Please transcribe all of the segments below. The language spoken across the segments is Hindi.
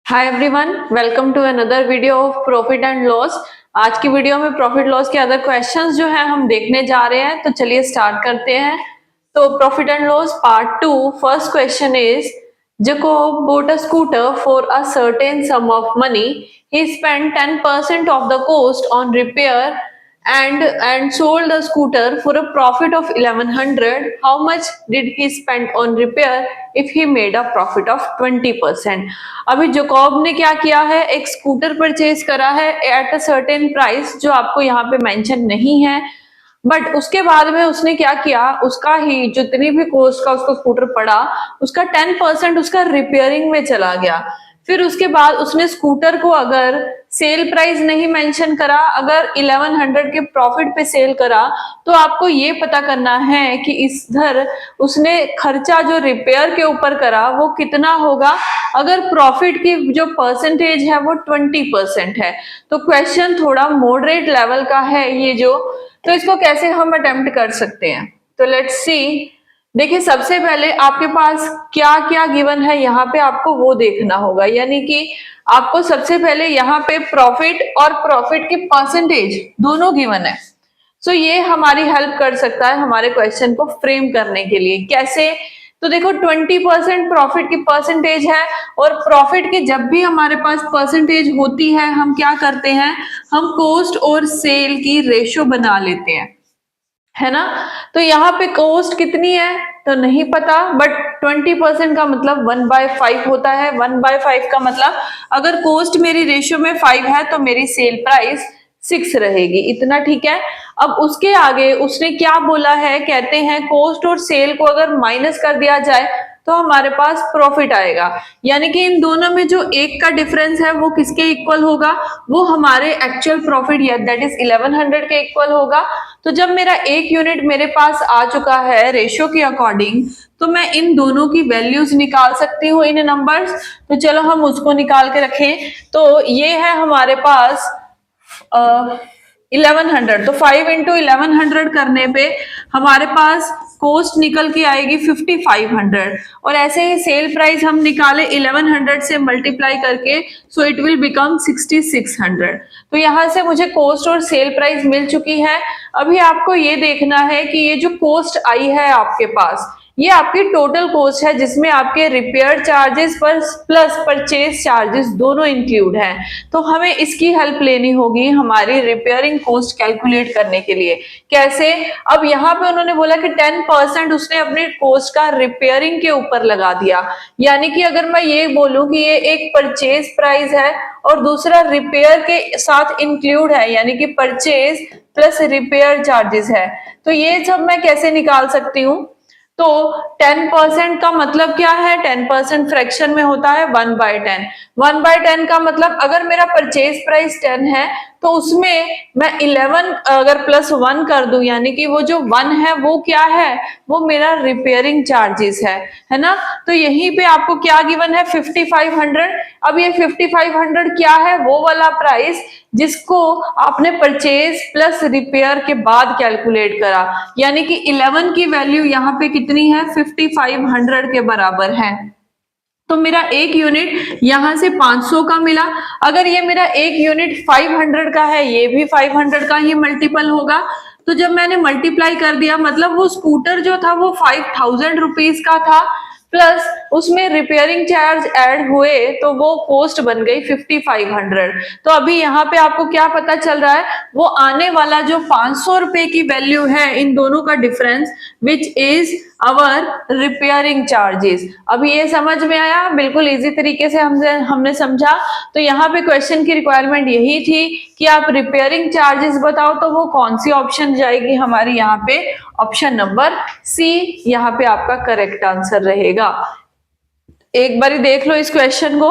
Hi everyone, welcome to another video of profit and loss. आज की वीडियो में प्रॉफिट लॉस के अदर क्वेश्चंस जो है हम देखने जा रहे हैं, तो चलिए स्टार्ट करते हैं। तो profit and loss part 2, first question is Jacob bought a scooter for a certain sum of money. He spent 10% of the cost on repair and sold the scooter for a profit of 1100. How much did he spend on repair if he made a profit of 20%? अभी जोकॉब ने क्या किया है, एक स्कूटर परचेज करा है एट अ सर्टेन प्राइस जो आपको यहाँ पे मेंशन नहीं है, बट उसके बाद में उसने क्या किया, उसका ही जितनी भी कॉस्ट का उसको स्कूटर पड़ा उसका 10% उसका रिपेयरिंग में चला गया। फिर उसके बाद उसने स्कूटर को अगर सेल प्राइस नहीं मेंशन करा, अगर 1100 के प्रॉफिट पे सेल करा, तो आपको ये पता करना है कि इधर उसने खर्चा जो रिपेयर के ऊपर करा वो कितना होगा। अगर प्रॉफिट की जो परसेंटेज है वो 20% है, तो क्वेश्चन थोड़ा मॉडरेट लेवल का है ये जो, तो इसको कैसे हम अटेम्प्ट कर सकते हैं। तो लेट्स सी। देखिए, सबसे पहले आपके पास क्या क्या गिवन है यहाँ पे आपको वो देखना होगा, यानी कि आपको सबसे पहले यहाँ पे प्रॉफिट और प्रॉफिट की परसेंटेज दोनों गिवन है। सो ये हमारी हेल्प कर सकता है हमारे क्वेश्चन को फ्रेम करने के लिए। कैसे? तो देखो, 20% प्रॉफिट की परसेंटेज है, और प्रॉफिट की जब भी हमारे पास परसेंटेज होती है हम क्या करते हैं, हम कॉस्ट और सेल की रेशो बना लेते हैं, है ना। तो यहाँ पे कॉस्ट कितनी है तो नहीं पता, बट 20% का मतलब 1/5 होता है। 1/5 का मतलब अगर कॉस्ट मेरी रेशियो में 5 है तो मेरी सेल प्राइस 6 रहेगी, इतना ठीक है। अब उसके आगे उसने क्या बोला है, कहते हैं कॉस्ट और सेल को अगर माइनस कर दिया जाए तो हमारे पास प्रॉफिट आएगा, यानी कि इन दोनों में जो एक का डिफरेंस है वो किसके इक्वल होगा, वो हमारे एक्चुअल प्रॉफिट या दैट इज 1100 के इक्वल होगा। तो जब मेरा एक यूनिट मेरे पास आ चुका है रेशियो के अकॉर्डिंग, तो मैं इन दोनों की वैल्यूज निकाल सकती हूँ इन नंबर्स। तो चलो हम उसको निकाल के रखें। तो ये है हमारे पास 1100, तो 5 इंटू 1100 करने पे हमारे पास कॉस्ट निकल के आएगी 5500, और ऐसे ही सेल प्राइस हम निकाले 1100 से मल्टीप्लाई करके, सो इट विल बिकम 6600। तो यहां से मुझे कॉस्ट और सेल प्राइस मिल चुकी है। अभी आपको ये देखना है कि ये जो कॉस्ट आई है आपके पास, ये आपकी टोटल कॉस्ट है जिसमें आपके रिपेयर चार्जेस पर प्लस परचेज चार्जेस दोनों इंक्लूड हैं। तो हमें इसकी हेल्प लेनी होगी हमारी रिपेयरिंग कॉस्ट कैलकुलेट करने के लिए। कैसे? अब यहाँ पे उन्होंने बोला कि 10% उसने अपने कॉस्ट का रिपेयरिंग के ऊपर लगा दिया, यानी कि अगर मैं ये बोलूं कि ये एक परचेज प्राइस है और दूसरा रिपेयर के साथ इंक्लूड है, यानी कि परचेज प्लस रिपेयर चार्जेस है, तो ये सब मैं कैसे निकाल सकती हूँ। तो 10% का मतलब क्या है, 10% फ्रैक्शन में होता है 1/10। 1/10 का मतलब अगर मेरा परचेज प्राइस 10 है तो उसमें मैं 11 अगर प्लस 1 कर दूं, यानी कि वो जो 1 है वो क्या है, वो मेरा रिपेयरिंग चार्जेस है ना। तो यहीं पे आपको क्या गिवन है, 5500। अब ये 5500 क्या है, वो वाला प्राइस जिसको आपने परचेज प्लस रिपेयर के बाद कैलकुलेट करा, यानी कि 11 की वैल्यू यहाँ पे कितनी है, 5500 के बराबर है। तो मेरा एक यूनिट यहां से 500 का मिला। अगर ये मेरा एक यूनिट 500 का है, ये भी 500 का ही मल्टीपल होगा। तो जब मैंने मल्टीप्लाई कर दिया, मतलब वो स्कूटर जो था वो 5000 रुपीज का था, प्लस उसमें रिपेयरिंग चार्ज ऐड हुए तो वो कॉस्ट बन गई 5500। तो अभी यहाँ पे आपको क्या पता चल रहा है, वो आने वाला जो 500 रुपए की वैल्यू है इन दोनों का difference, which is our repairing charges. अभी ये समझ में आया, बिल्कुल इजी तरीके से हमने समझा। तो यहाँ पे क्वेश्चन की रिक्वायरमेंट यही थी कि आप रिपेयरिंग चार्जेस बताओ, तो वो कौन सी ऑप्शन जाएगी हमारी यहाँ पे, ऑप्शन नंबर सी यहाँ पे आपका करेक्ट आंसर रहेगा। एक बारी देख लो इस क्वेश्चन को।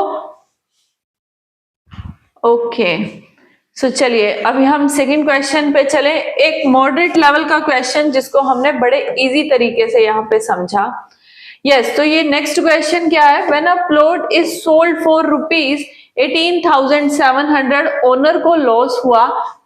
ओके, सो चलिए अभी हम सेकंड क्वेश्चन पे चले। एक मॉडरेट लेवल का क्वेश्चन जिसको हमने बड़े इजी तरीके से यहाँ पे समझा। यस, तो ये नेक्स्ट क्वेश्चन क्या है, when a plot is sold for rupees 18,700, owner को लॉस हुआ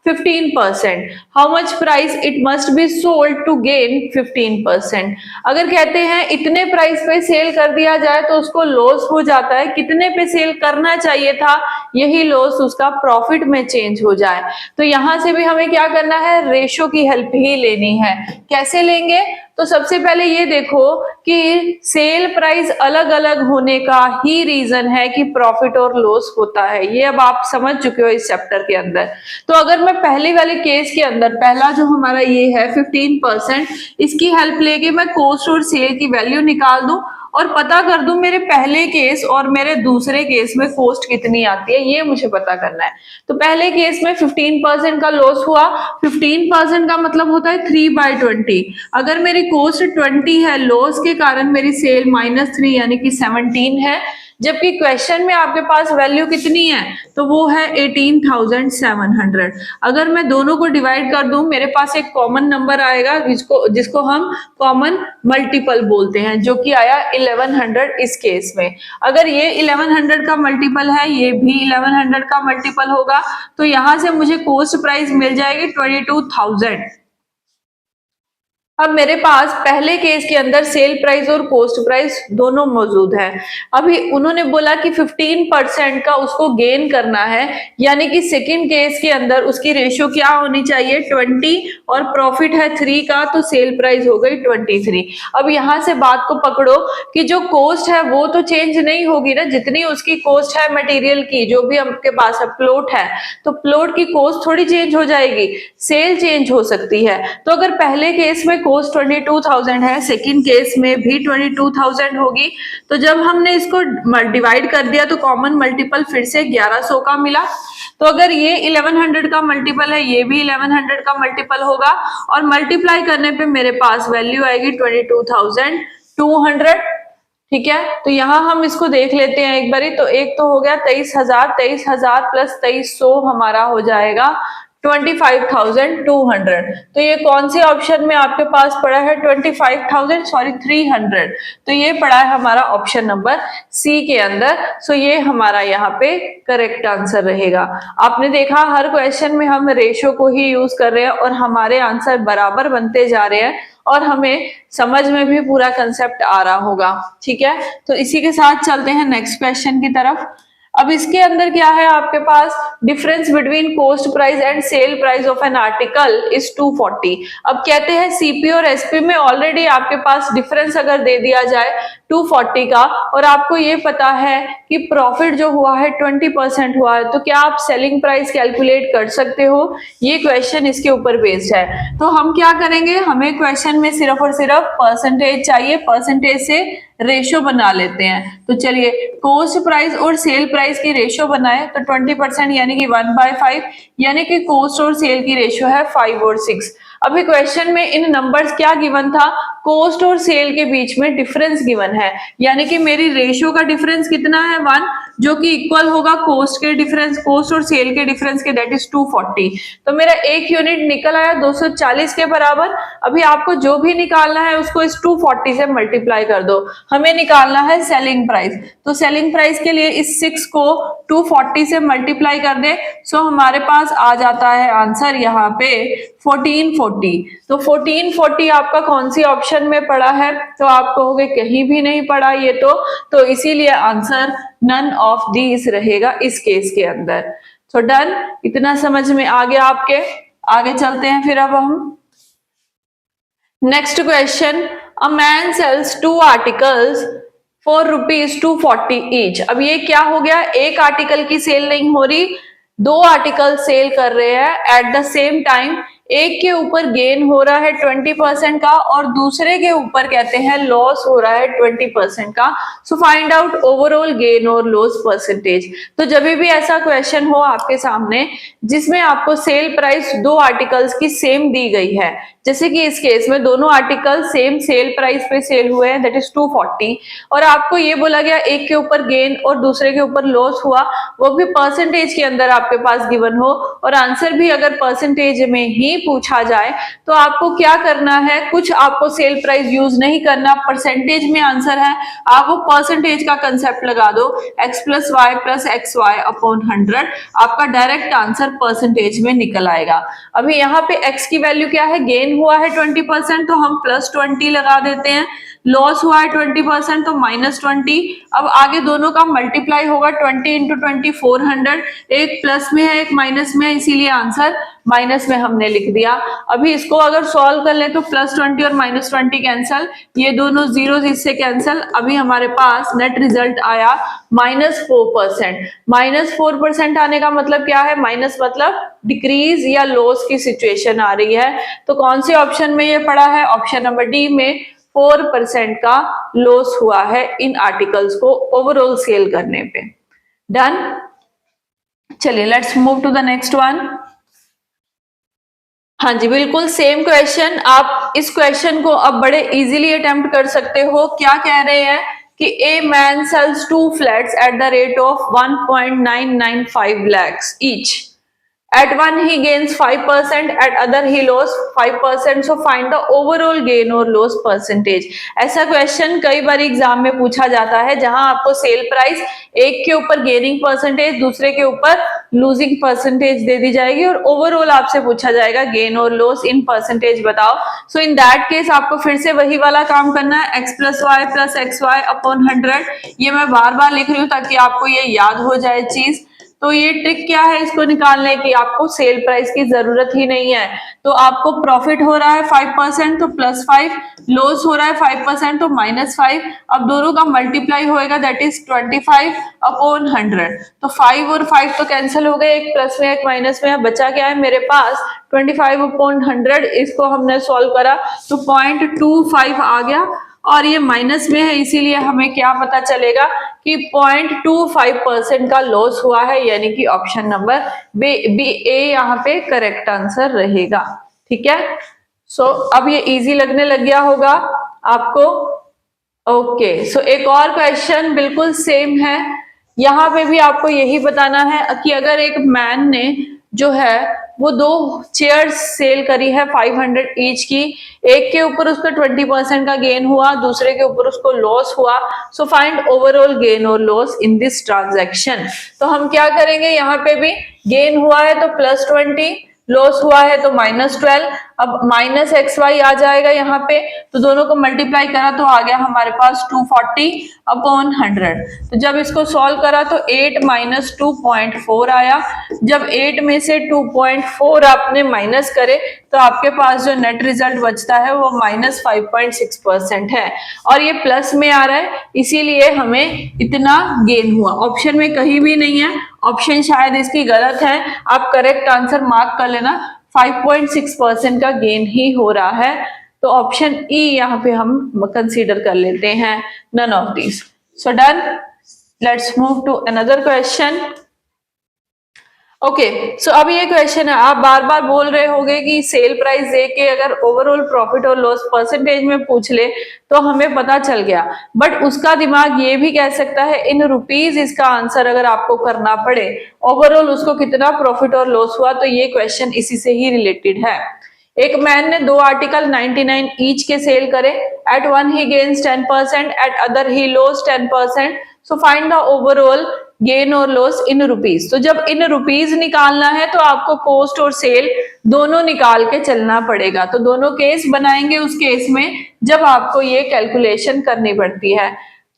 15%. How much price it must be sold to gain 15%. अगर कहते हैं इतने प्राइस पे सेल कर दिया जाए तो उसको लॉस हो जाता है, कितने पे सेल करना चाहिए था यही लॉस उसका प्रॉफिट में चेंज हो जाए। तो यहां से भी हमें क्या करना है, रेशो की हेल्प ही लेनी है। कैसे लेंगे, तो सबसे पहले ये देखो कि सेल प्राइस अलग अलग होने का ही रीजन है कि प्रॉफिट और लॉस होता है, ये अब आप समझ चुके हो इस चैप्टर के अंदर। तो अगर मैं पहले वाले केस के अंदर, पहला जो हमारा ये है 15%, इसकी हेल्प लेके मैं कॉस्ट और सेल की वैल्यू निकाल दूं और पता कर दूं मेरे पहले केस और मेरे दूसरे केस में कॉस्ट कितनी आती है, ये मुझे पता करना है। तो पहले केस में 15% का लॉस हुआ, 15% का मतलब होता है 3/20। अगर मेरी कॉस्ट 20 है, लॉस के कारण मेरी सेल -3 यानी कि 17 है, जबकि क्वेश्चन में आपके पास वैल्यू कितनी है, तो वो है 18,700। अगर मैं दोनों को डिवाइड कर दूं, मेरे पास एक कॉमन नंबर आएगा जिसको हम कॉमन मल्टीपल बोलते हैं, जो कि आया 1100 इस केस में। अगर ये 1100 का मल्टीपल है, ये भी 1100 का मल्टीपल होगा, तो यहां से मुझे कॉस्ट प्राइस मिल जाएगी 22,000। अब मेरे पास पहले केस के अंदर सेल प्राइस और कॉस्ट प्राइस दोनों मौजूद है। अभी उन्होंने बोला कि 15% का उसको गेन करना है, यानी कि सेकंड केस के अंदर उसकी रेशियो क्या होनी चाहिए, 20, और प्रॉफिट है 3 का, तो सेल प्राइस हो गई 23। अब यहां से बात को पकड़ो कि जो कॉस्ट है वो तो चेंज नहीं होगी ना, जितनी उसकी कॉस्ट है मटेरियल की, जो भी आपके पास है, प्लॉट है, तो प्लॉट की कॉस्ट थोड़ी चेंज हो जाएगी, सेल चेंज हो सकती है। तो अगर पहले केस में कॉस्ट 22,000 है, सेकंड केस में भी 22,000 होगी, तो जब हमने इसको डिवाइड कर दिया तो कॉमन मल्टीपल फिर से 1100 का मिला। तो अगर ये 1100 का मल्टीपल है, ये भी 1100 का मल्टीपल होगा, और मल्टीप्लाई करने पे मेरे पास वैल्यू आएगी 22,200। ठीक है, तो यहां हम इसको देख लेते हैं एक बारी। तो एक तो हो गया 23,000, 23,000 प्लस 2300 हमारा हो जाएगा 25,200। तो ये कौन से ऑप्शन में आपके पास पड़ा है, 300, तो ये पड़ा है हमारा ऑप्शन नंबर सी के अंदर। सो ये हमारा यहाँ पे करेक्ट आंसर रहेगा। आपने देखा हर क्वेश्चन में हम रेशो को ही यूज कर रहे हैं और हमारे आंसर बराबर बनते जा रहे हैं, और हमें समझ में भी पूरा कंसेप्ट आ रहा होगा। ठीक है, तो इसी के साथ चलते हैं नेक्स्ट क्वेश्चन की तरफ। अब इसके अंदर क्या है आपके पास, difference between cost price and sale price of an article is 240। अब कहते हैं सीपी और एसपी में ऑलरेडी आपके पास डिफरेंस अगर दे दिया जाए 240 का, और आपको ये पता है कि प्रॉफिट जो हुआ है 20% हुआ है, तो क्या आप सेलिंग प्राइस कैलकुलेट कर सकते हो? ये क्वेश्चन इसके ऊपर बेस्ड है। तो हम क्या करेंगे, हमें क्वेश्चन में सिर्फ और सिर्फ परसेंटेज चाहिए, परसेंटेज से रेशो बना लेते हैं। तो चलिए कॉस्ट प्राइस और सेल प्राइस की रेशो बनाए, तो 20% यानी कि 1/5, यानी कि कॉस्ट और सेल की रेशो है 5 और 6। अभी क्वेश्चन में इन नंबर्स क्या गिवन था, कॉस्ट और सेल के बीच में डिफरेंस गिवन है, यानी कि मेरी रेशियो का डिफरेंस कितना है 1, जो कि इक्वल होगा कॉस्ट के डिफरेंस, कॉस्ट और सेल के डिफरेंस के, दैट इज 240। तो मेरा एक यूनिट निकल आया 240 के बराबर। अभी आपको जो भी निकालना है उसको इस 240 से मल्टीप्लाई कर दो। हमें निकालना है सेलिंग प्राइस, तो सेलिंग प्राइस के लिए इस 6 को 240 से मल्टीप्लाई कर दे, सो हमारे पास आ जाता है आंसर यहाँ पे 1440। तो 1440 आपका कौन सी ऑप्शन में पड़ा है, तो आप कहोगे कहीं भी नहीं पड़ा ये तो इसीलिए आंसर नन ऑफ दीज रहेगा इस केस के अंदर। तो डन, इतना समझ में आ गया आपके। आगे चलते हैं फिर अब हम next question. A man sells 2 articles for ₹240 each. अब ये क्या हो गया, एक आर्टिकल की सेल नहीं हो रही, 2 आर्टिकल सेल कर रहे हैं एट द सेम टाइम। एक के ऊपर गेन हो रहा है 20% का और दूसरे के ऊपर कहते हैं लॉस हो रहा है 20% का। So find out overall gain और लॉस परसेंटेज। तो जब भी ऐसा क्वेश्चन हो आपके सामने जिसमें आपको सेल प्राइस 2 आर्टिकल्स की सेम दी गई है, जैसे कि इस केस में दोनों आर्टिकल सेम सेल प्राइस पे सेल हुए हैं, दैट इज 240, और आपको ये बोला गया एक के ऊपर गेन और दूसरे के ऊपर लॉस हुआ, वो भी परसेंटेज के अंदर आपके पास गिवन हो, और आंसर भी अगर परसेंटेज में ही नहीं पूछा जाए तो आपको क्या करना है, कुछ आपको सेल प्राइस यूज नहीं करना, परसेंटेज में आंसर है, आप वो परसेंटेज का कंसेप्ट लगा दो, x plus Y plus X Y upon 100, आपका डायरेक्ट आंसर परसेंटेज में निकल आएगा। अभी यहाँ पे x की वैल्यू क्या है, गेन हुआ है 20%, तो हम प्लस 20 लगा देते हैं, लॉस हुआ है 20% तो माइनस 20। अब आगे दोनों का मल्टीप्लाई होगा 20 इंटू 20 400, एक प्लस में है एक माइनस में है, इसीलिए आंसर माइनस में हमने लिख दिया। अभी इसको अगर सॉल्व कर ले तो प्लस 20 और माइनस 20 कैंसल, ये दोनों जीरो इससे कैंसल, अभी हमारे पास नेट रिजल्ट आया -4%। -4% आने का मतलब क्या है, माइनस मतलब डिक्रीज या लॉस की सिचुएशन आ रही है। तो कौन से ऑप्शन में ये पड़ा है, ऑप्शन नंबर डी में 4% का लॉस हुआ है इन आर्टिकल्स को ओवरऑल सेल करने पे। डन, चलिए let's move to the next one. हाँ जी, बिल्कुल सेम क्वेश्चन, आप इस क्वेश्चन को अब बड़े इजीली अटेम्प्ट कर सकते हो। क्या कह रहे हैं कि a man sells 2 flats at the rate of 1.995 lakhs each. At one he gains 5%, at other he lost 5%. So find the overall gain or loss percentage. ऐसा क्वेश्चन कई बार एग्जाम में पूछा जाता है, जहां आपको सेल प्राइस एक के ऊपर गेनिंग परसेंटेज, दूसरे के ऊपर लूजिंग परसेंटेज दे दी जाएगी और ओवरऑल आपसे पूछा जाएगा गेन और लॉस इन परसेंटेज बताओ। सो इन दैट केस आपको फिर से वही वाला काम करना है, x plus Y plus X Y upon 100। ये मैं बार बार लिख रही हूँ ताकि आपको ये याद हो जाए चीज। तो ये ट्रिक क्या है इसको निकालने की, आपको सेल प्राइस की जरूरत ही नहीं है। तो आपको प्रॉफिट हो रहा है 5% तो +5, लॉस हो रहा है 5% तो -5। अब दोनों का मल्टीप्लाई होएगा, दैट इज 25 अपॉन 100। तो 5 और 5 तो कैंसिल हो गए, एक प्लस में एक माइनस में, बचा क्या है मेरे पास 25 अपॉन 100। इसको हमने सॉल्व करा तो 0.25 आ गया और ये माइनस में है, इसीलिए हमें क्या पता चलेगा कि 0.25% का लॉस हुआ है, यानी कि ऑप्शन नंबर बी ए यहाँ पे करेक्ट आंसर रहेगा। ठीक है, सो अब ये इजी लगने लग गया होगा आपको। ओके, सो एक और क्वेश्चन बिल्कुल सेम है, यहाँ पे भी आपको यही बताना है कि अगर एक मैन ने जो है वो 2 चेयर्स सेल करी है 500 ईच की, एक के ऊपर उसका 20% का गेन हुआ, दूसरे के ऊपर उसको लॉस हुआ। सो फाइंड ओवरऑल गेन और लॉस इन दिस ट्रांजैक्शन। तो हम क्या करेंगे, यहाँ पे भी गेन हुआ है तो +20, लॉस हुआ है तो -12। अब माइनस एक्स वाई आ जाएगा यहाँ पे, तो दोनों को मल्टीप्लाई करा तो आ गया हमारे पास 240 अपॉन 100। तो जब इसको सॉल्व करा तो 8 माइनस 2.4 आया। जब 8 में से 2.4 आपने माइनस करे तो आपके पास जो नेट रिजल्ट बचता है वो -5.6% है, और ये प्लस में आ रहा है, इसीलिए हमें इतना गेन हुआ। ऑप्शन में कहीं भी नहीं है, ऑप्शन शायद इसकी गलत है, आप करेक्ट आंसर मार्क कर लेना, 5.6% का गेन ही हो रहा है। तो ऑप्शन ई यहाँ पे हम कंसीडर कर लेते हैं, none of these. So done, let's move to another question. Okay, so अब ये क्वेश्चन है, आप बार बार बोल रहे होंगे कि सेल प्राइस दे के अगर ओवरऑल प्रॉफिट और लॉस परसेंटेज में पूछ ले तो हमें पता चल गया, बट उसका दिमाग ये भी कह सकता है इन रुपीज इसका आंसर अगर आपको करना पड़े, ओवरऑल उसको कितना प्रॉफिट और लॉस हुआ। तो ये क्वेश्चन इसी से ही रिलेटेड है। एक मैन ने 2 आर्टिकल 99 ईच के सेल करे, at one he gains 10%, at other he loss 10%। So find the overall gain और लॉस इन रुपीज। तो जब इन रुपीज निकालना है तो आपको कॉस्ट और सेल दोनों निकाल के चलना पड़ेगा। तो दोनों केस बनाएंगे उस केस में जब आपको ये कैलकुलेशन करनी पड़ती है।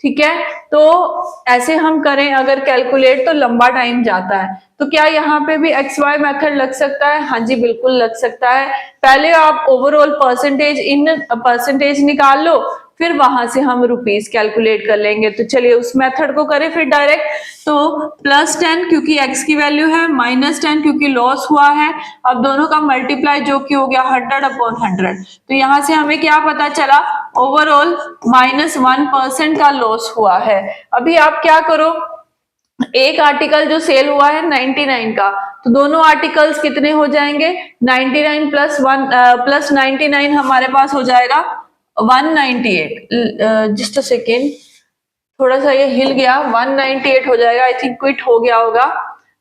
ठीक है, तो ऐसे हम करें अगर कैलकुलेट तो लंबा टाइम जाता है। तो क्या यहाँ पे भी एक्स वाई मेथड लग सकता है? हाँ जी, बिल्कुल लग सकता है। पहले आप ओवरऑल परसेंटेज निकाल लो, फिर वहां से हम रुपीज कैलकुलेट कर लेंगे। तो चलिए उस मेथड को करें फिर डायरेक्ट। तो +10 क्योंकि x की वैल्यू है, -10 क्योंकि लॉस हुआ है। अब दोनों का मल्टीप्लाई जो कि हो गया 100 अपॉन 100। तो यहाँ से हमें क्या पता चला, ओवरऑल -1% का लॉस हुआ है। अभी आप क्या करो, एक आर्टिकल जो सेल हुआ है 99 का, तो दोनों आर्टिकल्स कितने हो जाएंगे, 99 प्लस 99 हमारे पास हो जाएगा 198। जस्ट अ सेकेंड, थोड़ा सा ये हिल गया, 198 हो जाएगा, आई थिंक क्विट हो गया होगा।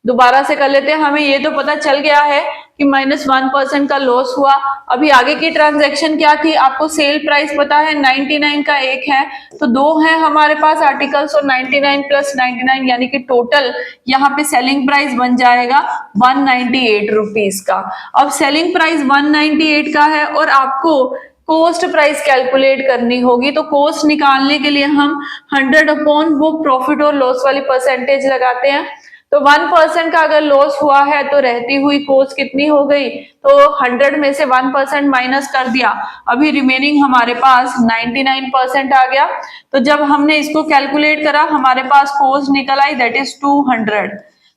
दोबारा से कर लेते हैं। हमें ये तो पता चल गया है कि -1% का लॉस हुआ। अभी आगे की ट्रांजैक्शन क्या थी, आपको सेल प्राइस पता है 99 का एक है, तो दो है हमारे पास आर्टिकल्स, और 99 प्लस 99 यानी कि टोटल यहाँ पे सेलिंग प्राइस बन जाएगा 198 रुपीज का। अब सेलिंग प्राइस 198 का है और आपको कॉस्ट प्राइस कैलकुलेट करनी होगी, तो कॉस्ट निकालने के लिए हम 100 अपॉन वो प्रॉफिट और लॉस वाली परसेंटेज लगाते हैं। तो 1% का अगर लॉस हुआ है तो रहती हुई कॉस्ट कितनी हो गई, तो 100 में से 1% माइनस कर दिया, अभी रिमेनिंग हमारे पास 99% आ गया। तो जब हमने इसको कैलकुलेट करा हमारे पास कॉस्ट निकल आई दैट इज 200।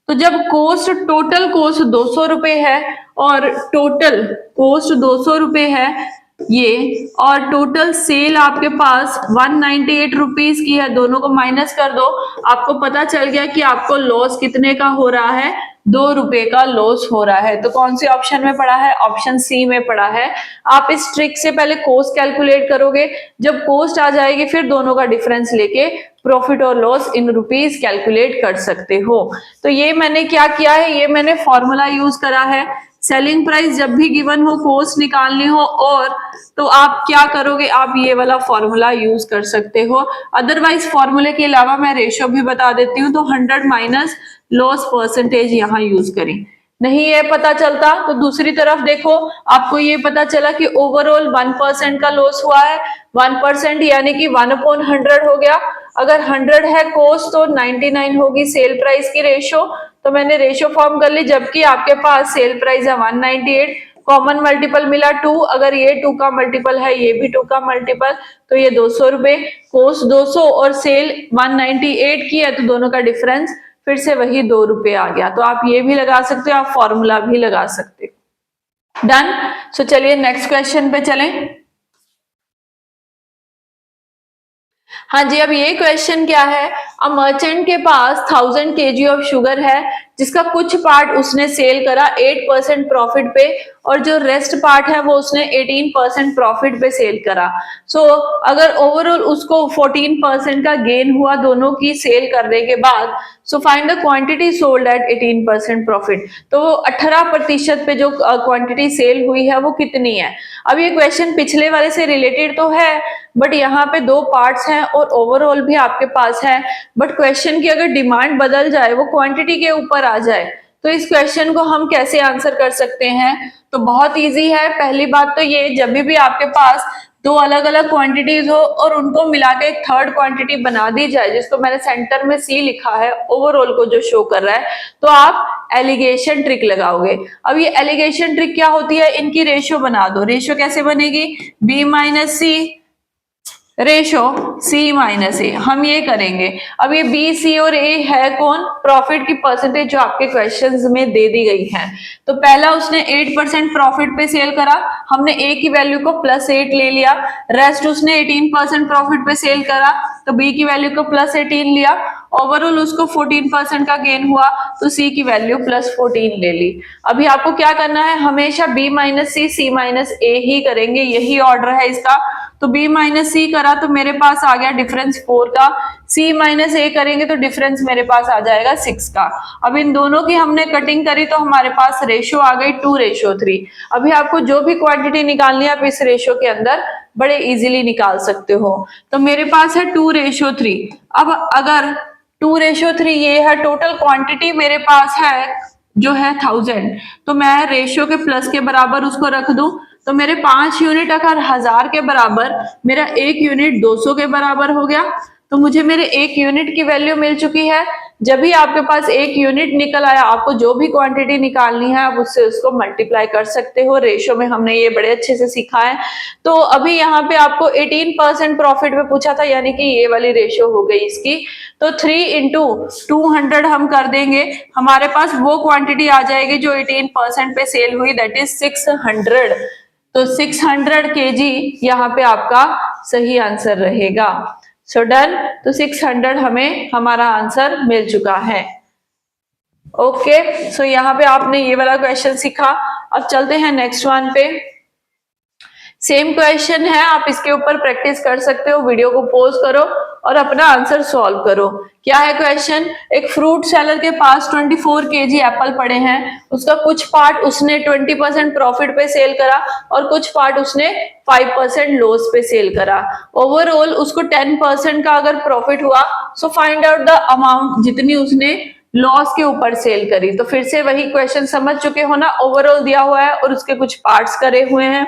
तो जब कॉस्ट टोटल कॉस्ट 200 रुपए है और टोटल कॉस्ट 200 रुपए है ये, और टोटल सेल आपके पास 198 रुपीज की है, दोनों को माइनस कर दो, आपको पता चल गया कि आपको लॉस कितने का हो रहा है, 2 रुपए का लॉस हो रहा है। तो कौन सी ऑप्शन में पड़ा है, ऑप्शन सी में पड़ा है। आप इस ट्रिक से पहले कॉस्ट कैलकुलेट करोगे, जब कॉस्ट आ जाएगी फिर दोनों का डिफरेंस लेके प्रॉफिट और लॉस इन रुपीज कैलकुलेट कर सकते हो। तो ये मैंने क्या किया है, ये मैंने फॉर्मूला यूज करा है। सेलिंग प्राइस जब भी गिवन हो, कॉस्ट निकालनी हो, और तो आप क्या करोगे, आप ये वाला फॉर्मूला यूज कर सकते हो। अदरवाइज फॉर्मूले के अलावा मैं रेशियो भी बता देती हूँ, तो 100 माइनस लॉस परसेंटेज यहाँ यूज करें। नहीं ये पता चलता तो दूसरी तरफ देखो, आपको ये पता चला कि ओवरऑल 1% का लॉस हुआ है, 1% यानी कि 1/100 हो गया। अगर 100 है कॉस्ट तो 99 होगी सेल प्राइस की रेशो, तो मैंने रेशो फॉर्म कर ली, जबकि आपके पास सेल प्राइस है 198, कॉमन मल्टीपल मिला 2, अगर ये 2 का मल्टीपल है ये भी 2 का मल्टीपल, तो ये 200 रुपए, कॉस्ट 200 और सेल 198 की है, तो दोनों का डिफरेंस फिर से वही 2 रुपए आ गया। तो आप ये भी लगा सकते हो, आप फॉर्मूला भी लगा सकते हो। डन। सो चलिए नेक्स्ट क्वेश्चन पे चलें। हाँ जी, अब ये क्वेश्चन क्या है, अ मर्चेंट के पास 1000 kg ऑफ शुगर है, जिसका कुछ पार्ट उसने सेल करा 8% प्रॉफिट पे, और जो रेस्ट पार्ट है वो उसने 18% प्रॉफिट पे सेल करा। सो अगर ओवरऑल उसको 14% का गेन हुआ दोनों की सेल करने के बाद, सो find the quantity sold at 18% profit. तो 18% पे जो क्वांटिटी सेल हुई है वो कितनी है। अब ये क्वेश्चन पिछले वाले से रिलेटेड तो है, बट यहाँ पे दो पार्ट्स हैं और ओवरऑल भी आपके पास है, बट क्वेश्चन की अगर डिमांड बदल जाए, वो क्वांटिटी के ऊपर आ जाए, तो इस क्वेश्चन को हम कैसे आंसर कर सकते हैं। तो बहुत इजी है। पहली बात तो ये, जब भी आपके पास दो अलग अलग क्वांटिटीज हो और उनको मिला के एक थर्ड क्वांटिटी बना दी जाए, जिसको मैंने सेंटर में सी लिखा है ओवरऑल को जो शो कर रहा है, तो आप एलिगेशन ट्रिक लगाओगे। अब ये एलिगेशन ट्रिक क्या होती है, इनकी रेशियो बना दो। रेशियो कैसे बनेगी, बी माइनस सी रेशो सी माइनस ए, हम ये करेंगे। अब ये बी सी और ए है कौन, प्रॉफिट की परसेंटेज जो आपके क्वेश्चंस में दे दी गई है। तो पहला उसने 8% प्रॉफिट पे सेल करा, हमने ए की वैल्यू को +8 ले लिया। रेस्ट उसने 18% प्रॉफिट पे सेल करा, तो बी की वैल्यू को +18 लिया। ओवरऑल उसको 14% का गेन हुआ, तो सी की वैल्यू +14 ले ली। अभी आपको क्या करना है, हमेशा बी माइनस सी माइनस ए ही करेंगे, यही ऑर्डर है इसका। तो b माइनस सी करा तो मेरे पास आ गया डिफरेंस 4 का, c माइनस ए करेंगे तो डिफरेंस मेरे पास आ जाएगा 6 का। अब इन दोनों की हमने कटिंग करी तो हमारे पास रेशियो आ गई 2:3। अभी आपको जो भी क्वांटिटी निकालनी है आप इस रेशियो के अंदर बड़े इजीली निकाल सकते हो। तो मेरे पास है 2:3। अब अगर 2:3 ये है, टोटल क्वांटिटी मेरे पास है जो है 1000, तो मैं रेशियो के प्लस के बराबर उसको रख दूं, तो मेरे 5 यूनिट अगर 1000 के बराबर, मेरा 1 यूनिट 200 के बराबर हो गया, तो मुझे मेरे 1 यूनिट की वैल्यू मिल चुकी है। जब भी आपके पास 1 यूनिट निकल आया, आपको जो भी क्वांटिटी निकालनी है आप उससे उसको मल्टीप्लाई कर सकते हो। रेशियो में हमने ये बड़े अच्छे से सीखा है। तो अभी यहाँ पे आपको 18% प्रॉफिट में पूछा था, यानी कि ये वाली रेशियो हो गई इसकी। तो 3 इंटू 200 हम कर देंगे, हमारे पास वो क्वांटिटी आ जाएगी जो 18% पे सेल हुई, दैट इज 600। तो 600 kg यहाँ पे आपका सही आंसर रहेगा। So done. तो 600 हमें हमारा आंसर मिल चुका है। ओके, सो यहाँ पे आपने ये वाला क्वेश्चन सीखा। अब चलते हैं नेक्स्ट वन पे। सेम क्वेश्चन है, आप इसके ऊपर प्रैक्टिस कर सकते हो, वीडियो को पॉज करो और अपना आंसर सॉल्व करो। क्या है क्वेश्चन? एक फ्रूट सेलर के पास 24 केजी एप्पल पड़े हैं, उसका कुछ पार्ट उसने 20% प्रॉफिट पे सेल करा और कुछ पार्ट उसने 5% लॉस पे सेल करा। ओवरऑल उसको 10% का अगर प्रॉफिट हुआ, so find out the amount जितनी उसने लॉस के ऊपर सेल करी। तो फिर से वही क्वेश्चन समझ चुके हो ना, ओवरऑल दिया हुआ है और उसके कुछ पार्ट्स करे हुए हैं।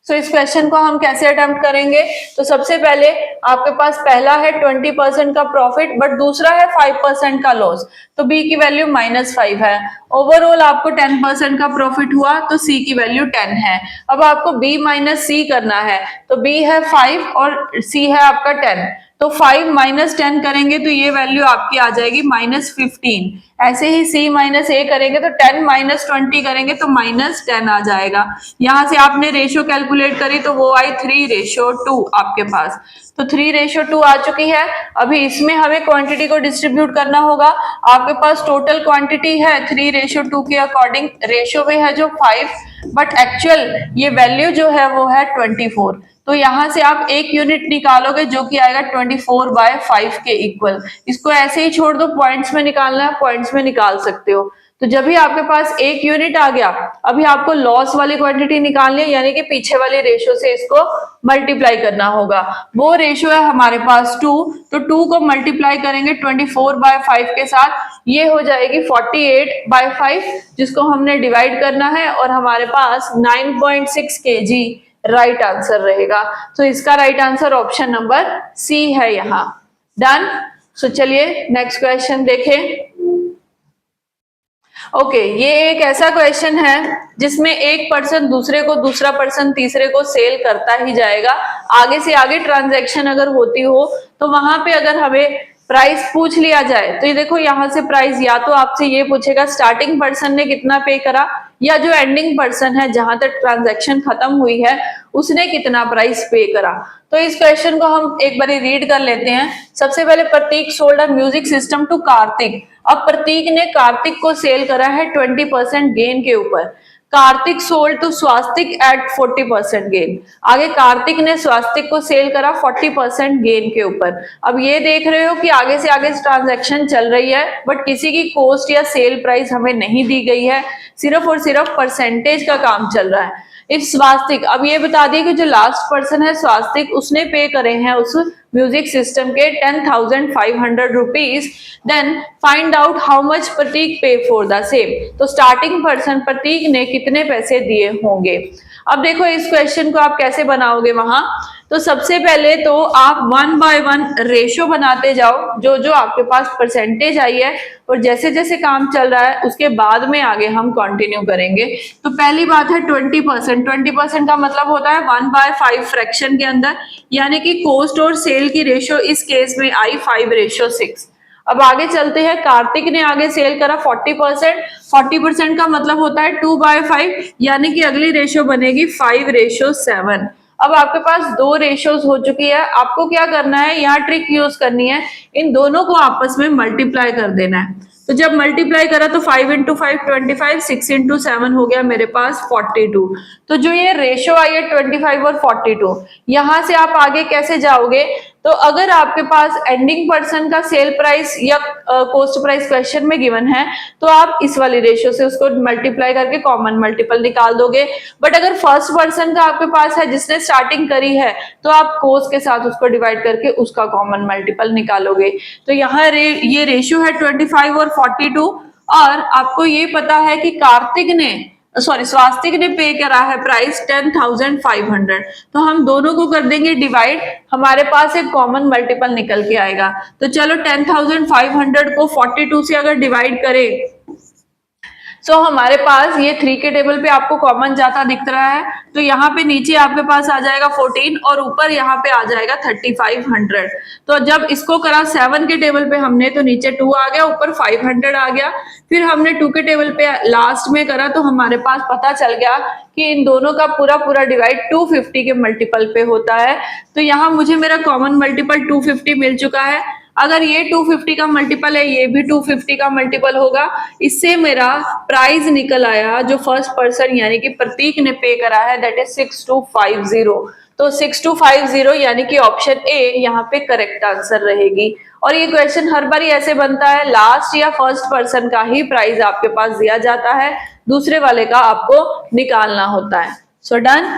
सो इस क्वेश्चन को हम कैसे अटेम्प्ट करेंगे? तो सबसे पहले आपके पास पहला है 20% का प्रॉफिट बट दूसरा है 5% का लॉस, तो बी की वैल्यू -5 है। ओवरऑल आपको 10% का प्रॉफिट हुआ तो सी की वैल्यू 10 है। अब आपको बी माइनस सी करना है, तो बी है 5 और सी है आपका 10, तो 5 माइनस 10 करेंगे तो ये वैल्यू आपकी आ जाएगी -15। ऐसे ही C माइनस ए करेंगे तो 10 माइनस 20 करेंगे तो -10 आ जाएगा। यहां से आपने रेशियो कैलकुलेट करी तो वो आई 3:2 आपके पास, तो 3:2 आ चुकी है। अभी इसमें हमें क्वांटिटी को डिस्ट्रीब्यूट करना होगा। आपके पास टोटल क्वांटिटी है 3:2 के अकॉर्डिंग, रेशियो में है जो 5 बट एक्चुअल ये वैल्यू जो है वो है 24। तो यहां से आप एक यूनिट निकालोगे जो कि आएगा 24/5 के इक्वल। इसको ऐसे ही छोड़ दो, पॉइंट्स में निकालना है, पॉइंट्स में निकाल सकते हो। तो जब भी आपके पास एक यूनिट आ गया, अभी आपको लॉस वाली क्वांटिटी निकालनी है, यानी कि पीछे वाली रेशियो से इसको मल्टीप्लाई करना होगा। वो रेशियो है हमारे पास 2, तो 2 को मल्टीप्लाई करेंगे 24/5 के साथ, ये हो जाएगी 48/5, जिसको हमने डिवाइड करना है और हमारे पास 9.6 kg राइट आंसर रहेगा। तो इसका right answer option number C है यहाँ। डन। सो चलिए नेक्स्ट क्वेश्चन देखें। ओके, ये एक ऐसा क्वेश्चन है जिसमें एक पर्सन दूसरे को, दूसरा पर्सन तीसरे को सेल करता ही जाएगा। आगे से आगे ट्रांजैक्शन अगर होती हो तो वहां पे अगर हमें प्राइस पूछ लिया जाए, तो ये देखो यहाँ से प्राइस या तो आपसे ये पूछेगा स्टार्टिंग पर्सन ने कितना पे करा, या जो एंडिंग पर्सन है जहां तक ट्रांजैक्शन खत्म हुई है उसने कितना प्राइस पे करा। तो इस क्वेश्चन को हम एक बार रीड कर लेते हैं। सबसे पहले, Prateek sold a music system to Kartik. अब प्रतीक ने कार्तिक को सेल करा है 20% गेन के ऊपर। Kartik sold to Swastik at 40% gain. आगे कार्तिक ने स्वास्तिक को सेल करा 40% गेन के ऊपर। अब ये देख रहे हो कि आगे से आगे ट्रांजैक्शन चल रही है बट किसी की कॉस्ट या सेल प्राइस हमें नहीं दी गई है, सिर्फ और सिर्फ परसेंटेज का काम चल रहा है। इफ स्वास्तिक, अब ये बता दिए कि जो लास्ट पर्सन है स्वास्तिक, उसने पे करे हैं उस म्यूजिक सिस्टम के 10,500 rupees, then find out how much Prateek pay for the same. तो स्टार्टिंग पर्सन प्रतीक ने कितने पैसे दिए होंगे। अब देखो इस क्वेश्चन को आप कैसे बनाओगे वहां। तो सबसे पहले तो आप 1 by 1 रेशियो बनाते जाओ, जो जो आपके पास परसेंटेज आई है, और जैसे जैसे काम चल रहा है उसके बाद में आगे हम कंटिन्यू करेंगे। तो पहली बात है 20%। 20% का मतलब होता है 1/5 फ्रैक्शन के अंदर, यानी कि कॉस्ट और सेल की रेशियो इस केस में आई 5:6। अब आगे चलते हैं, कार्तिक ने आगे सेल करा 40%। 40% का मतलब होता है 2/5, यानी कि अगली रेशियो बनेगी 5:7। अब आपके पास दो रेशियोज हो चुकी है। आपको क्या करना है, यहाँ ट्रिक यूज करनी है, इन दोनों को आपस में मल्टीप्लाई कर देना है। तो जब मल्टीप्लाई करा तो 5 × 5 25, 6 × 7 हो गया मेरे पास 42। तो जो ये रेशियो आई है 25 और 42, यहां से आप आगे कैसे जाओगे। तो अगर आपके पास एंडिंग पर्सन का सेल प्राइस या कॉस्ट प्राइस क्वेश्चन में गिवन है, तो आप इस वाली रेशियो से उसको मल्टीप्लाई करके कॉमन मल्टीपल निकाल दोगे। बट अगर फर्स्ट पर्सन का आपके पास है जिसने स्टार्टिंग करी है, तो आप कॉस्ट के साथ उसको डिवाइड करके उसका कॉमन मल्टीपल निकालोगे। तो यहाँ ये रेशियो है 25 और 42, और आपको ये पता है कि स्वास्तिक ने पे करा है प्राइस 10,500, तो हम दोनों को कर देंगे डिवाइड, हमारे पास एक कॉमन मल्टीपल निकल के आएगा। तो चलो 10,500 को 42 से अगर डिवाइड करें, सो हमारे पास ये 3 के टेबल पे आपको कॉमन जाता दिख रहा है, तो यहाँ पे नीचे आपके पास आ जाएगा 14 और ऊपर यहाँ पे आ जाएगा 3,500। तो जब इसको करा 7 के टेबल पे हमने, तो नीचे 2 आ गया, ऊपर 500 आ गया। फिर हमने 2 के टेबल पे लास्ट में करा, तो हमारे पास पता चल गया कि इन दोनों का पूरा पूरा डिवाइड 250 के मल्टीपल पे होता है। तो यहाँ मुझे मेरा कॉमन मल्टीपल 250 मिल चुका है। अगर ये 250 का मल्टीपल है, ये भी 250 का मल्टीपल होगा, इससे मेरा प्राइस निकल आया जो फर्स्ट पर्सन यानी कि प्रतीक ने पे करा है, दैट इज 6250। तो 6250 यानी कि ऑप्शन ए यहाँ पे करेक्ट आंसर रहेगी। और ये क्वेश्चन हर बार ऐसे बनता है, लास्ट या फर्स्ट पर्सन का ही प्राइस आपके पास दिया जाता है, दूसरे वाले का आपको निकालना होता है। So done.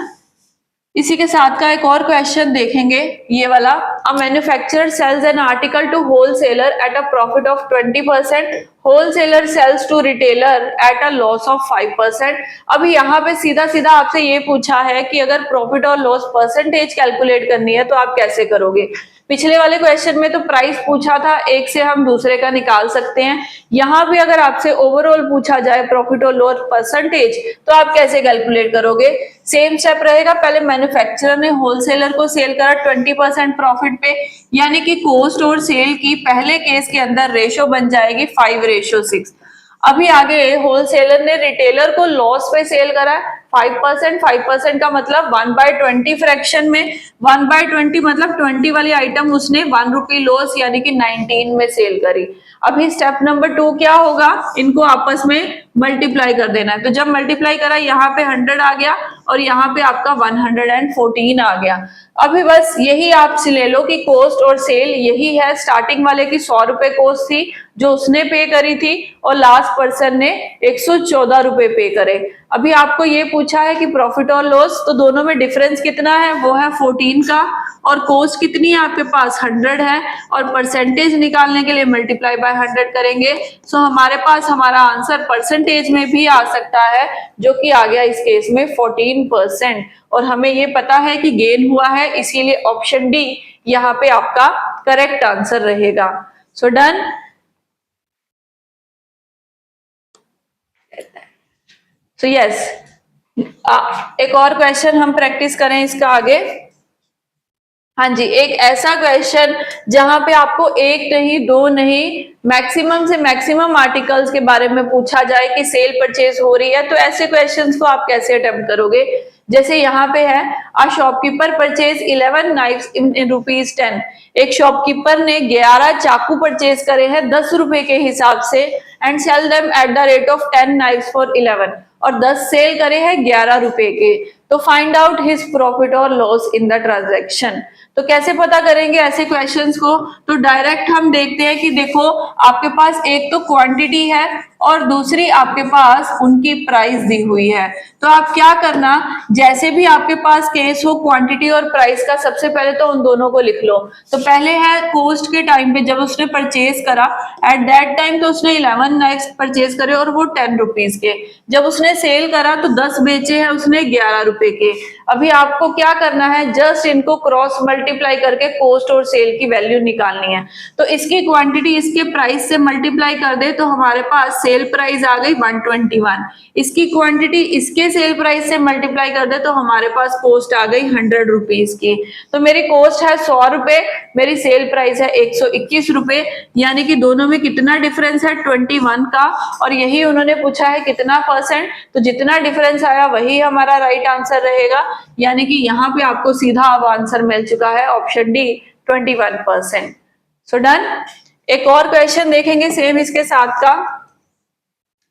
इसी के साथ का एक और क्वेश्चन देखेंगे, ये वाला। A manufacturer sells an article to wholesaler at a profit of 20%, wholesaler sells to retailer at a loss of 5%। अभी यहाँ पे सीधा सीधा आपसे ये पूछा है कि अगर प्रॉफिट और लॉस परसेंटेज कैलकुलेट करनी है तो आप कैसे करोगे। पिछले वाले क्वेश्चन में तो प्राइस पूछा था, एक से हम दूसरे का निकाल सकते हैं। यहाँ भी अगर आपसे ओवरऑल पूछा जाए प्रॉफिट और लॉस परसेंटेज तो आप कैसे कैलकुलेट करोगे। सेम स्टेप रहेगा, पहले मैन्युफैक्चरर ने होलसेलर को सेल करा 20% प्रॉफिट पे, यानी कि कॉस्ट और सेल की पहले केस के अंदर रेशो बन जाएगी 5:6। अभी आगे होलसेलर ने रिटेलर को लॉस पे सेल करा 5%, 5% का मतलब 1/20 फ्रैक्शन में, 1/20 मतलब 20 वाली आइटम उसने 1 रुपी लॉस यानी कि 19 में सेल करी। अभी स्टेप नंबर 2 क्या होगा, इनको आपस में मल्टीप्लाई कर देना है। तो जब मल्टीप्लाई करा यहाँ पे 100 आ गया और यहाँ पे आपका 114 आ गया। अभी बस यही आप ले लो कि कॉस्ट और सेल यही है, स्टार्टिंग वाले की 100 रुपए कॉस्ट थी जो उसने पे करी थी और लास्ट पर्सन ने 114 रुपए पे करे। अभी आपको ये पूछा है कि प्रॉफिट और लॉस, तो दोनों में डिफरेंस कितना है, वो है 14 का, और कॉस्ट कितनी है आपके पास 100 है, और परसेंटेज निकालने के लिए मल्टीप्लाई बाय 100 करेंगे। सो हमारे पास हमारा आंसर परसेंटेज में भी आ सकता है, जो कि आ गया इस केस में 14%। और हमें ये पता है कि गेन हुआ है, इसीलिए ऑप्शन डी यहाँ पे आपका करेक्ट आंसर रहेगा। So done. सो यस, एक और क्वेश्चन हम प्रैक्टिस करें इसका आगे। हाँ जी, एक ऐसा क्वेश्चन जहां पे आपको एक नहीं, दो नहीं, मैक्सिमम से मैक्सिमम आर्टिकल्स के बारे में पूछा जाए कि सेल परचेज हो रही है, तो ऐसे क्वेश्चंस को आप कैसे अटेम्प्ट करोगे। जैसे यहाँ पे है, अ शॉपकीपर परचेज 11 नाइफ्स इन ₹10। एक शॉपकीपर ने 11 चाकू परचेज करे हैं 10 रुपए के हिसाब से, and sell them at the rate of 10 knifes for 11, और 10 सेल करे हैं 11 रुपए के। तो फाइंड आउट हिज प्रॉफिट और लॉस इन द ट्रांजैक्शन। तो कैसे पता करेंगे ऐसे क्वेश्चंस को, तो डायरेक्ट हम देखते हैं कि देखो आपके पास एक तो क्वांटिटी है और दूसरी आपके पास उनकी प्राइस दी हुई है। तो आप क्या करना, जैसे भी आपके पास केस हो क्वांटिटी और प्राइस का, सबसे पहले तो उन दोनों को लिख लो। तो पहले है कॉस्ट के टाइम पे जब उसने परचेज करा, एट दैट टाइम तो उसने 11 नाइफ्स परचेज करे और वो 10 रुपीज के। जब उसने सेल करा तो 10 बेचे हैं उसने 11 रुपए के। अभी आपको क्या करना है, जस्ट इनको क्रॉस मल्टीप्लाई करके कॉस्ट और सेल की वैल्यू निकालनी है। तो इसकी क्वांटिटी इसके प्राइस से मल्टीप्लाई कर दे तो हमारे पास सेल प्राइस आ गई 121। इसकी क्वांटिटी इसके सेल प्राइस से मल्टीप्लाई कर दे तो हमारे पास कॉस्ट आ गई 100 रुपीज की। तो मेरी कॉस्ट है 100 रुपए, मेरी सेल प्राइस है 121 रुपए, यानी कि दोनों में कितना डिफरेंस है 21 का। और यही उन्होंने पूछा है कितना परसेंट, तो जितना डिफरेंस आया वही हमारा राइट आंसर रहेगा, यानी कि यहाँ पे आपको सीधा अब आंसर मिल चुका है ऑप्शन डी 21%। So done. एक और क्वेश्चन देखेंगे सेम इसके साथ का।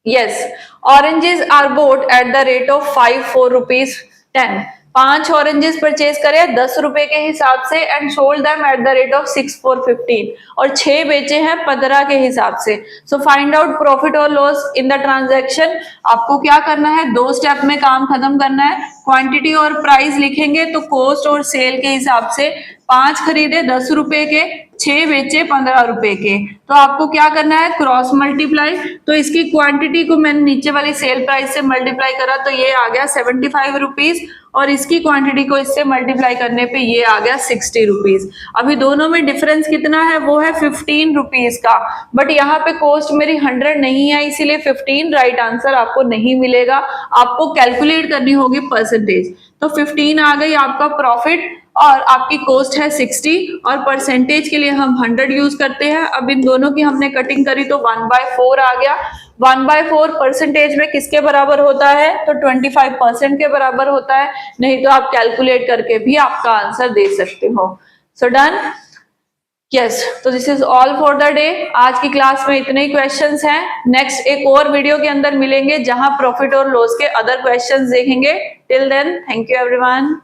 Yes, oranges are bought at the rate of 4 rupees 10। 5 oranges purchase करे 10 रुपए के हिसाब से, and sold them at the rate of 6 for 15, और 6 बेचे हैं 15 के हिसाब से। सो फाइंड आउट प्रॉफिट और लॉस इन द ट्रांजैक्शन। आपको क्या करना है, 2 स्टेप में काम खत्म करना है। क्वांटिटी और प्राइस लिखेंगे तो कॉस्ट और सेल के हिसाब से 5 खरीदे 10 रुपए के, 6 बेचे 15 रुपए के। तो आपको क्या करना है, क्रॉस मल्टीप्लाई। तो इसकी क्वांटिटी को मैंने नीचे वाली सेल प्राइस से मल्टीप्लाई करा तो ये आ गया 75 रुपीज, और इसकी क्वांटिटी को इससे मल्टीप्लाई करने पे ये आ गया 60 रुपीज। अभी दोनों में डिफरेंस कितना है, वो है 15 रुपीज का। बट यहाँ पे कॉस्ट मेरी 100 नहीं है, इसीलिए 15 राइट आंसर आपको नहीं मिलेगा, आपको कैलकुलेट करनी होगी परसेंटेज। तो 15 आ गई आपका प्रॉफिट, और आपकी कॉस्ट है 60, और परसेंटेज के लिए हम 100 यूज करते हैं। अब इन दोनों की हमने कटिंग करी तो 1/4 आ गया। 1/4 परसेंटेज में किसके बराबर होता है, तो 25% के बराबर होता है। नहीं तो आप कैलकुलेट करके भी आपका आंसर दे सकते हो। So done. यस, तो this is all for the day. आज की क्लास में इतने ही क्वेश्चंस हैं। नेक्स्ट एक और वीडियो के अंदर मिलेंगे जहां प्रॉफिट और लॉस के अदर क्वेश्चंस देखेंगे। Till then, thank you everyone.